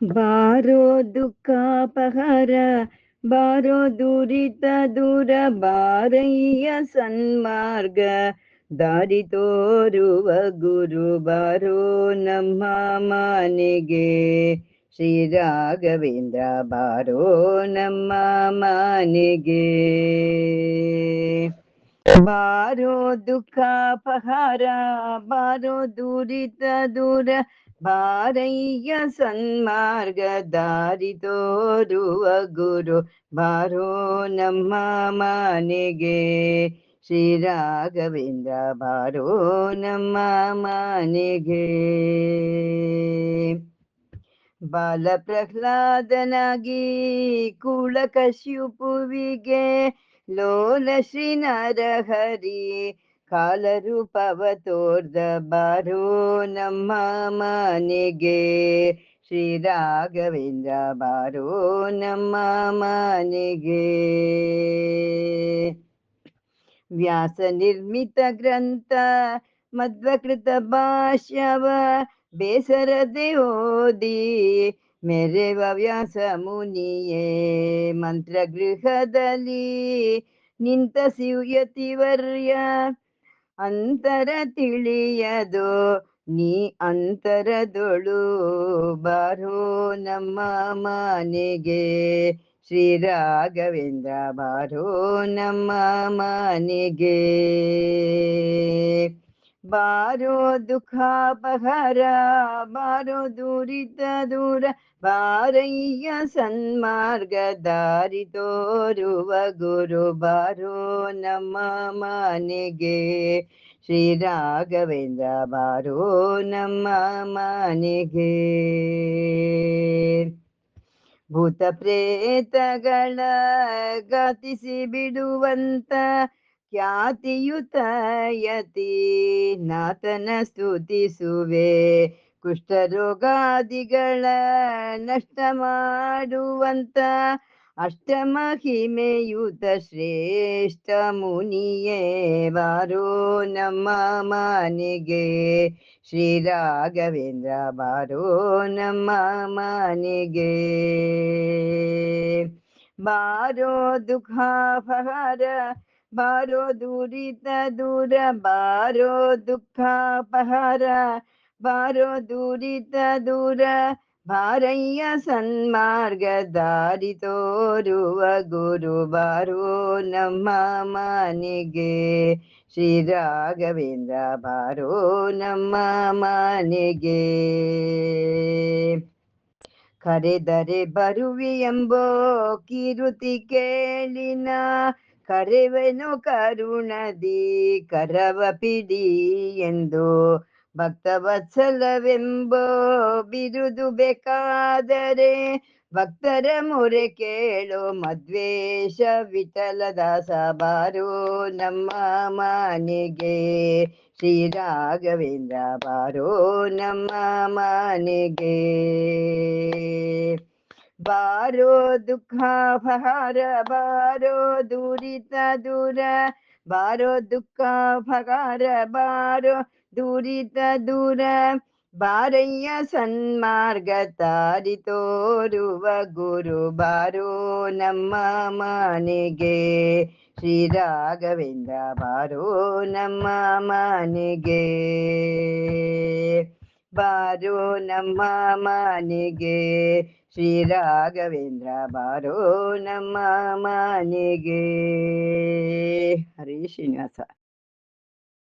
ಬಾರೋ ದುಃಖಾಪಹರ, ಬಾರೋ ದುರಿತ ದೂರ, ಬಾರಯ್ಯ ಸನ್ಮಾರ್ಗ ದಾರಿ ತೋರುವ ಗುರು, ಬಾರೋ ನಮ್ಮ ಮನೆಗೆ ಶ್ರೀ ರಾಘವೇಂದ್ರ, ಬಾರೋ ನಮ್ಮ ಮನೆಗೆ. ಬಾರೋ ದುಃಖಾಪಹಾರ, ಬಾರೋ ದುರಿತ ದೂರ, ಬಾರಯ್ಯ ಸನ್ಮಾರ್ಗ ದಾರಿ ತೋರುವ ಗುರು, ಬಾರೋ ನಮ್ಮ ಮನೆಗೆ ಶ್ರೀ ರಾಘವೇಂದ್ರ, ಬಾರೋ ನಮ್ಮ ಮನೆಗೆ. ಬಾಲ ಪ್ರಹ್ಲಾದನಾಗಿ ಕುಳ ಕಶ್ಯಪುವಿಗೆ ಲೋಲ ಶ್ರೀ ನರಹರಿ ಕಾಲರೂಪವ ತೋರ್ದ, ಬಾರೋ ನಮ್ಮ ಮನೆಗೆ ಶ್ರೀ ರಾಘವೇಂದ್ರ, ಬಾರೋ ನಮ್ಮ ಮನೆಗೆ. ವ್ಯಾಸ ನಿರ್ಮಿತ ಗ್ರಂಥ ಮಧ್ವಕೃತ ಭಾಷ್ಯವ ಬೇಸರದೆ ಓದಿ ಮೆರೆವ ವ್ಯಾಸ ಮುನಿಯೇ, ಮಂತ್ರಗೃಹದಲ್ಲಿ ನಿಂತ ಶಿವಯತಿವರ್ಯ ಅಂತರ ತಿಳಿಯದು ನೀ ಅಂತರದೊಳು, ಬಾರೋ ನಮ್ಮ ಮನೆಗೆ ಶ್ರೀ ರಾಘವೇಂದ್ರ, ಬಾರೋ ನಮ್ಮ ಮನೆಗೆ. ಬಾರೋ ದುಃಖಾಪಹರ, ಬಾರೋ ದುರಿತ ದೂರ, ಬಾರಯ್ಯ ಸನ್ಮಾರ್ಗ ದಾರಿ ತೋರುವ ಗುರು, ಬಾರೋ ನಮ್ಮ ಮನೆಗೆ ಶ್ರೀ ರಾಘವೇಂದ್ರ, ಬಾರೋ ನಮ್ಮ ಮನೆಗೆ. ಭೂತ ಪ್ರೇತಗಳ ಗಾತಿಸಿ ಬಿಡುವಂತ ಖ್ಯಾತಿಯುತ ಯತಿ ನಾಥನ ಸ್ತುತಿಸುವೆ, ಕುಷ್ಠರೋಗಾದಿಗಳ ನಷ್ಟ ಮಾಡುವಂತ ಅಷ್ಟಮಹಿಮೆಯುತ ಶ್ರೇಷ್ಠ ಮುನಿಯೇ, ಬಾರೋ ನಮ್ಮ ಮನೆಗೆ ಶ್ರೀ ರಾಘವೇಂದ್ರ, ಬಾರೋ ನಮ್ಮ ಮನೆಗೆ. ಬಾರೋ ದುಃಖಾಪಹರ, ಬಾರೋ ದುರಿತ ದೂರ, ಬಾರೋ ದುಃಖಾಪಹರ, ಬಾರೋ ದುರಿತ ದೂರ, ಬಾರಯ್ಯ ಸನ್ಮಾರ್ಗ ದಾರಿ ತೋರುವ ಗುರು, ಬಾರೋ ನಮ್ಮ ಮನೆಗೆ ಶ್ರೀ ರಾಘವೇಂದ್ರ, ಬಾರೋ ನಮ್ಮ ಮನೆಗೆ. ಕರೆದರೆ ಬರುವಿ ಎಂಬೋ ಕಿರುತಿ ಕೇಳಿನ, ಕರೆವೆನು ಕರುಣದಿ ಕರವ ಪಿಡಿ ಎಂದು, ಭಕ್ತವತ್ಸಲವೆಂಬೋ ಬಿರುದು ಬೇಕಾದರೆ ಭಕ್ತರ ಮೊರೆ ಕೇಳೋ ಮದ್ವೇಷ ವಿಠಲದಾಸ, ಬಾರೋ ನಮ್ಮ ಮನೆಗೆ ಶ್ರೀ ರಾಘವೇಂದ್ರ, ಬಾರೋ ನಮ್ಮ ಮನೆಗೆ. ಬಾರೋ ದುಃಖಾಪಹಾರ, ಬಾರೋ ದುರಿತ ದೂರ, ಬಾರೋ ದುಃಖಾಪಹಾರ, ಬಾರೋ ದುರಿತ ದೂರ, ಬಾರಯ್ಯ ಸನ್ಮಾರ್ಗ ದಾರಿ ತೋರುವ ಗುರು, ಬಾರೋ ನಮ್ಮ ಮನೆಗೆ ಶ್ರೀ ರಾಘವೇಂದ್ರ, ಬಾರೋ ನಮ್ಮ ಮನೆಗೆ. ಬಾರೋ ನಮ್ಮ ಮನೆಗೆ ಶ್ರೀ ರಾಘವೇಂದ್ರ, ಬಾರೋ ನಮ್ಮ ಮನೆಗೆ. ಹರೇ ಶ್ರೀನಿವಾಸ.